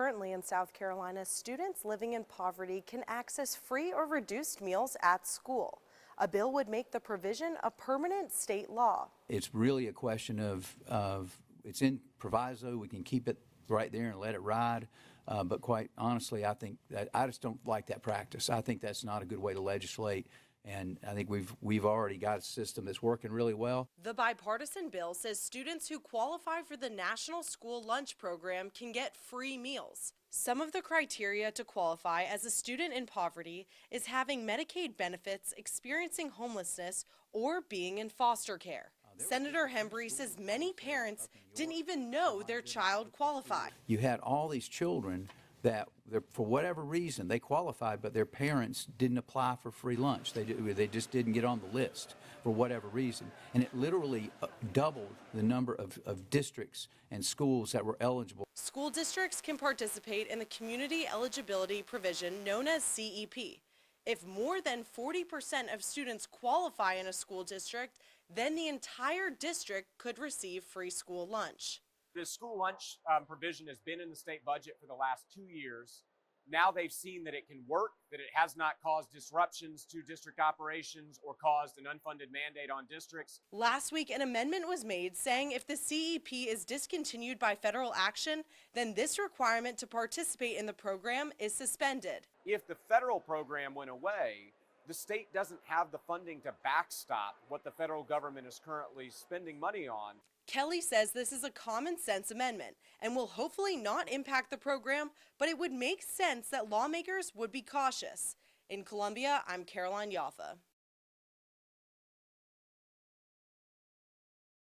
Currently in South Carolina, students living in poverty can access free or reduced meals at school. A bill would make the provision a permanent state law. It's really a question of it's in proviso. We can keep it right there and let it ride. But quite honestly, I think that I just don't like that practice. I think that's not a good way to legislate. And I think we've already got a system that's working really well. The bipartisan bill says students who qualify for the National School Lunch Program can get free meals. Some of the criteria to qualify as a student in poverty is having Medicaid benefits, experiencing homelessness, or being in foster care. Senator Hembry says many parents didn't even know their child qualified. You had all these children that, for whatever reason, they qualified, but their parents didn't apply for free lunch. They just didn't get on the list for whatever reason. And it literally doubled the number of districts and schools that were eligible. School districts can participate in the community eligibility provision known as CEP. If more than 40% of students qualify in a school district, then the entire district could receive free school lunch. The school lunch provision has been in the state budget for the last 2 years. Now they've seen that it can work, that it has not caused disruptions to district operations or caused an unfunded mandate on districts. Last week, an amendment was made saying if the CEP is discontinued by federal action, then this requirement to participate in the program is suspended. If the federal program went away, the state doesn't have the funding to backstop what the federal government is currently spending money on. Kelly says this is a common sense amendment and will hopefully not impact the program, but it would make sense that lawmakers would be cautious. In Columbia, I'm Caroline Yaffa.